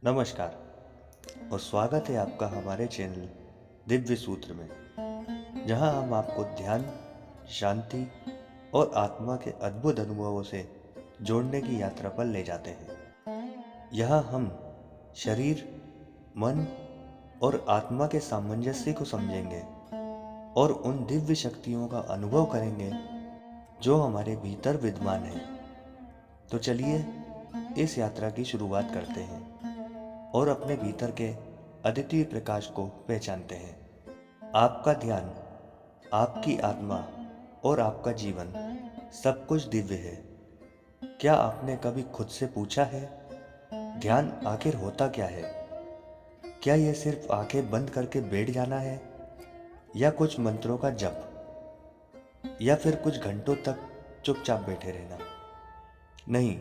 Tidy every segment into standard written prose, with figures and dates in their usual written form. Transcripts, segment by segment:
नमस्कार और स्वागत है आपका हमारे चैनल दिव्य सूत्र में, जहां हम आपको ध्यान, शांति और आत्मा के अद्भुत अनुभवों से जोड़ने की यात्रा पर ले जाते हैं। यहाँ हम शरीर, मन और आत्मा के सामंजस्य को समझेंगे और उन दिव्य शक्तियों का अनुभव करेंगे जो हमारे भीतर विद्यमान है। तो चलिए इस यात्रा की शुरुआत करते हैं और अपने भीतर के अद्वितीय प्रकाश को पहचानते हैं। आपका ध्यान, आपकी आत्मा और आपका जीवन सब कुछ दिव्य है। क्या आपने कभी खुद से पूछा है, ध्यान आखिर होता क्या है? क्या यह सिर्फ आंखें बंद करके बैठ जाना है, या कुछ मंत्रों का जप, या फिर कुछ घंटों तक चुपचाप बैठे रहना? नहीं,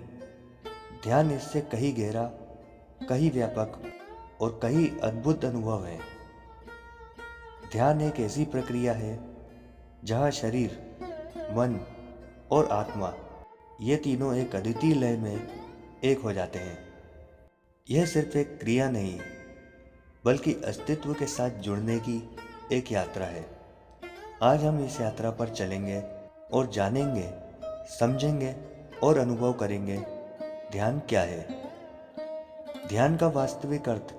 ध्यान इससे कहीं गहरा, कहीं व्यापक और कहीं अद्भुत अनुभव है। ध्यान एक ऐसी प्रक्रिया है जहाँ शरीर, मन और आत्मा, ये तीनों एक अद्वितीय लय में एक हो जाते हैं। यह सिर्फ एक क्रिया नहीं, बल्कि अस्तित्व के साथ जुड़ने की एक यात्रा है। आज हम इस यात्रा पर चलेंगे और जानेंगे, समझेंगे और अनुभव करेंगे ध्यान क्या है। ध्यान का वास्तविक अर्थ।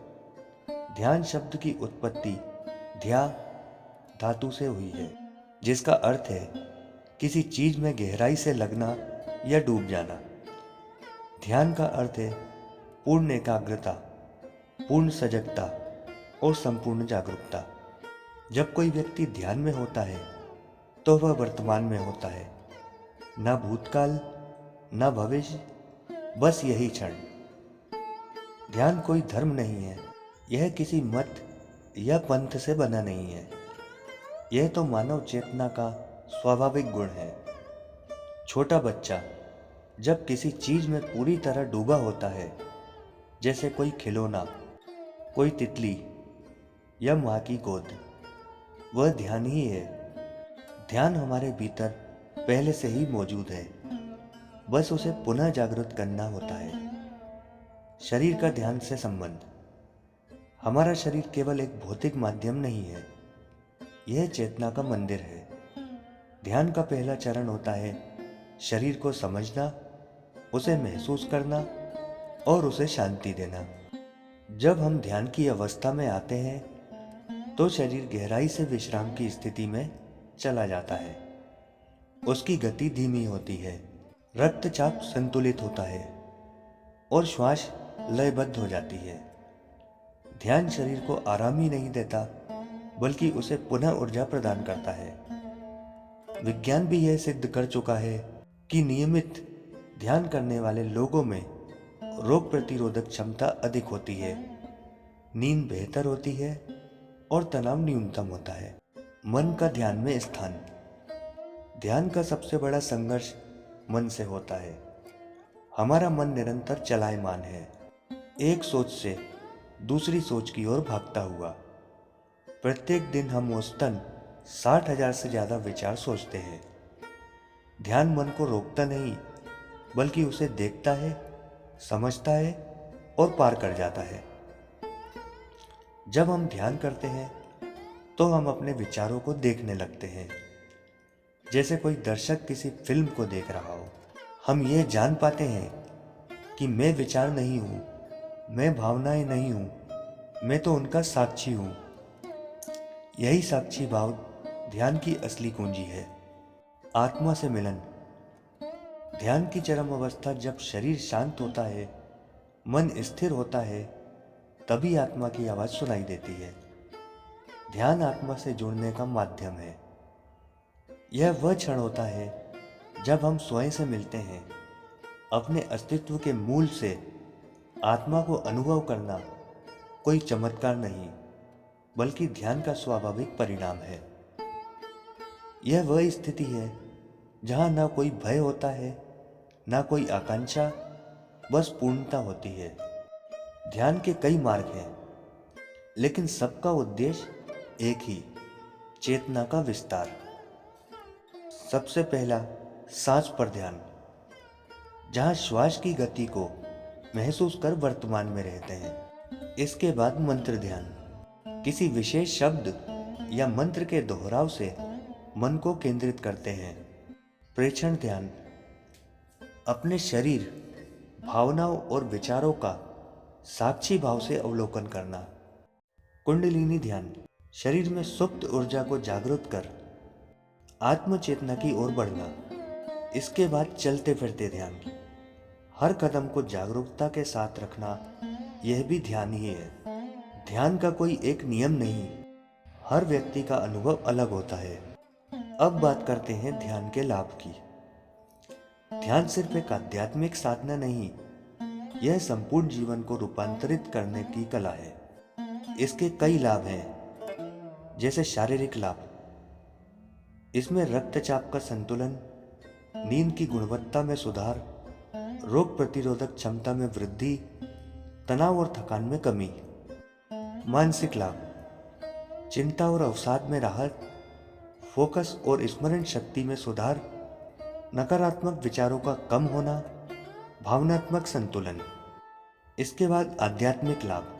ध्यान शब्द की उत्पत्ति ध्या धातु से हुई है, जिसका अर्थ है किसी चीज में गहराई से लगना या डूब जाना। ध्यान का अर्थ है पूर्ण एकाग्रता, पूर्ण सजगता और संपूर्ण जागरूकता। जब कोई व्यक्ति ध्यान में होता है तो वह वर्तमान में होता है, ना भूतकाल, ना भविष्य, बस यही क्षण। ध्यान कोई धर्म नहीं है, यह किसी मत या पंथ से बना नहीं है। यह तो मानव चेतना का स्वाभाविक गुण है। छोटा बच्चा जब किसी चीज में पूरी तरह डूबा होता है, जैसे कोई खिलौना, कोई तितली या माँ की गोद, वह ध्यान ही है। ध्यान हमारे भीतर पहले से ही मौजूद है, बस उसे पुनः जागृत करना होता है। शरीर का ध्यान से संबंध। हमारा शरीर केवल एक भौतिक माध्यम नहीं है, यह चेतना का मंदिर है। ध्यान का पहला चरण होता है शरीर को समझना, उसे महसूस करना और उसे शांति देना। जब हम ध्यान की अवस्था में आते हैं तो शरीर गहराई से विश्राम की स्थिति में चला जाता है। उसकी गति धीमी होती है, रक्तचाप संतुलित होता है और श्वास लयबद्ध हो जाती है। ध्यान शरीर को आराम ही नहीं देता, बल्कि उसे पुनः ऊर्जा प्रदान करता है। विज्ञान भी यह सिद्ध कर चुका है कि नियमित ध्यान करने वाले लोगों में रोग प्रतिरोधक क्षमता अधिक होती है, नींद बेहतर होती है और तनाव न्यूनतम होता है। मन का ध्यान में स्थान। ध्यान का सबसे बड़ा संघर्ष मन से होता है। हमारा मन निरंतर चलायमान है, एक सोच से दूसरी सोच की ओर भागता हुआ। प्रत्येक दिन हम औसतन 60,000 से ज्यादा विचार सोचते हैं। ध्यान मन को रोकता नहीं, बल्कि उसे देखता है, समझता है और पार कर जाता है। जब हम ध्यान करते हैं तो हम अपने विचारों को देखने लगते हैं, जैसे कोई दर्शक किसी फिल्म को देख रहा हो। हम ये जान पाते हैं कि मैं विचार नहीं हूँ, मैं भावनाएं नहीं हूँ, मैं तो उनका साक्षी हूँ। यही साक्षी भाव ध्यान की असली कुंजी है। आत्मा से मिलन। ध्यान की चरम अवस्था जब शरीर शांत होता है, मन स्थिर होता है, तभी आत्मा की आवाज सुनाई देती है। ध्यान आत्मा से जुड़ने का माध्यम है। यह वह क्षण होता है जब हम स्वयं से मिलते हैं। अपने अस्तित्व के मूल से आत्मा को अनुभव करना कोई चमत्कार नहीं, बल्कि ध्यान का स्वाभाविक परिणाम है। यह वह स्थिति है जहाँ ना कोई भय होता है, ना कोई आकांक्षा, बस पूर्णता होती है। ध्यान के कई मार्ग हैं, लेकिन सबका उद्देश्य एक ही, चेतना का विस्तार। सबसे पहला, सांस पर ध्यान, जहाँ श्वास की गति को महसूस कर वर्तमान में रहते हैं। इसके बाद मंत्र ध्यान। किसी विशेष शब्द या मंत्र के दोहराव से मन को केंद्रित करते हैं। प्रेक्षण ध्यान। अपने शरीर, भावनाओं और विचारों का साक्षी भाव से अवलोकन करना। कुंडलिनी ध्यान। शरीर में सुप्त ऊर्जा को जागृत कर आत्म चेतना की ओर बढ़ना। इसके बाद चलते फिरते ध्यान। हर कदम को जागरूकता के साथ रखना, यह भी ध्यान ही है। ध्यान का कोई एक नियम नहीं, हर व्यक्ति का अनुभव अलग होता है। अब बात करते हैं ध्यान के लाभ की। ध्यान सिर्फ एक आध्यात्मिक साधना नहीं, यह संपूर्ण जीवन को रूपांतरित करने की कला है। इसके कई लाभ हैं, जैसे शारीरिक लाभ। इसमें रक्तचाप का संतुलन, नींद की गुणवत्ता में सुधार, रोग प्रतिरोधक क्षमता में वृद्धि, तनाव और थकान में कमी। मानसिक लाभ। चिंता और अवसाद में राहत, फोकस और स्मरण शक्ति में सुधार, नकारात्मक विचारों का कम होना, भावनात्मक संतुलन। इसके बाद आध्यात्मिक लाभ।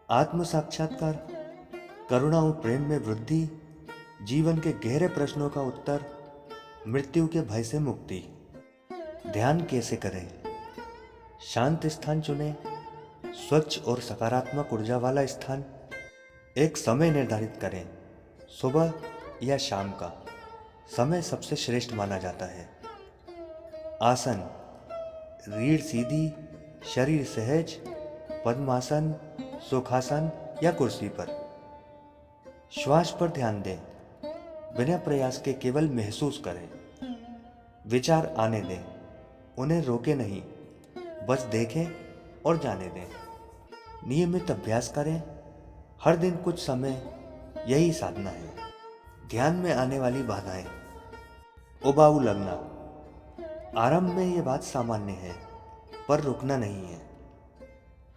आत्म साक्षात्कार, करुणा और प्रेम में वृद्धि, जीवन के गहरे प्रश्नों का उत्तर, मृत्यु के भय से मुक्ति। ध्यान कैसे करें? शांत स्थान चुनें, स्वच्छ और सकारात्मक ऊर्जा वाला स्थान। एक समय निर्धारित करें, सुबह या शाम का समय सबसे श्रेष्ठ माना जाता है। आसन। रीढ़ सीधी, शरीर सहज, पद्मासन, सुखासन या कुर्सी पर। श्वास पर ध्यान दें, बिना प्रयास के केवल महसूस करें। विचार आने दें, उन्हें रोके नहीं, बस देखें और जाने दें। नियमित अभ्यास करें, हर दिन कुछ समय, यही साधना है। ध्यान में आने वाली बाधाएं। उबाऊ लगना। आरंभ में यह बात सामान्य है, पर रुकना नहीं है।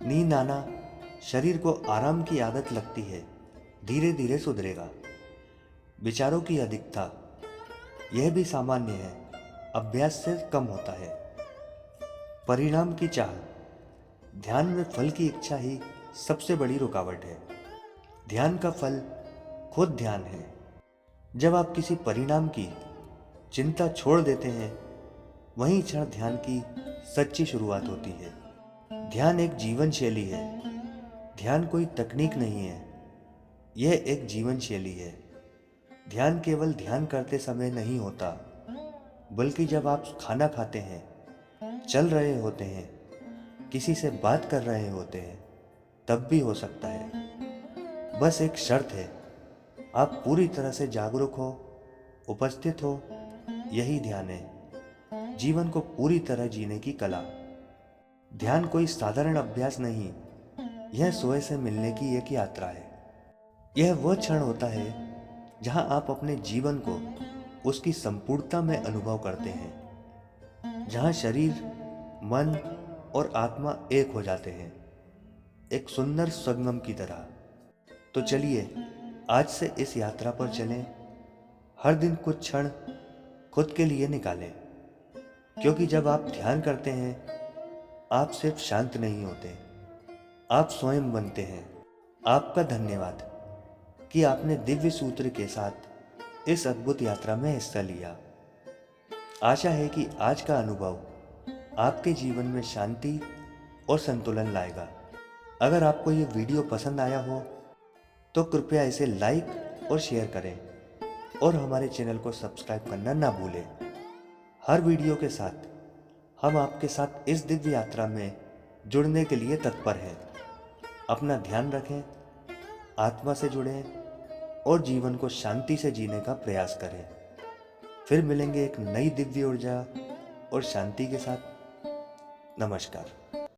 नींद आना। शरीर को आराम की आदत लगती है, धीरे धीरे सुधरेगा। विचारों की अधिकता, यह भी सामान्य है, अभ्यास से कम होता है। परिणाम की चाह। ध्यान में फल की इच्छा ही सबसे बड़ी रुकावट है। ध्यान का फल खुद ध्यान है। जब आप किसी परिणाम की चिंता छोड़ देते हैं, वहीं क्षण ध्यान की सच्ची शुरुआत होती है। ध्यान एक जीवन शैली है। ध्यान कोई तकनीक नहीं है, यह एक जीवन शैली है। ध्यान केवल ध्यान करते समय नहीं होता, बल्कि जब आप खाना खाते हैं, चल रहे होते हैं, किसी से बात कर रहे होते हैं, तब भी हो सकता है। बस एक शर्त है, आप पूरी तरह से जागरूक हो, उपस्थित हो, यही ध्यान है। जीवन को पूरी तरह जीने की कला। ध्यान कोई साधारण अभ्यास नहीं, यह स्वयं से मिलने की एक यात्रा है। यह वह क्षण होता है जहां आप अपने जीवन को उसकी संपूर्णता में अनुभव करते हैं, जहां शरीर, मन और आत्मा एक हो जाते हैं, एक सुंदर संगम की तरह। तो चलिए आज से इस यात्रा पर चलें, हर दिन कुछ क्षण खुद के लिए निकालें, क्योंकि जब आप ध्यान करते हैं, आप सिर्फ शांत नहीं होते, आप स्वयं बनते हैं। आपका धन्यवाद कि आपने दिव्य सूत्र के साथ इस अद्भुत यात्रा में हिस्सा लिया। आशा है कि आज का अनुभव आपके जीवन में शांति और संतुलन लाएगा। अगर आपको ये वीडियो पसंद आया हो तो कृपया इसे लाइक और शेयर करें और हमारे चैनल को सब्सक्राइब करना ना भूलें। हर वीडियो के साथ हम आपके साथ इस दिव्य यात्रा में जुड़ने के लिए तत्पर हैं। अपना ध्यान रखें, आत्मा से जुड़ें और जीवन को शांति से जीने का प्रयास करें। फिर मिलेंगे एक नई दिव्य ऊर्जा और शांति के साथ। नमस्कार।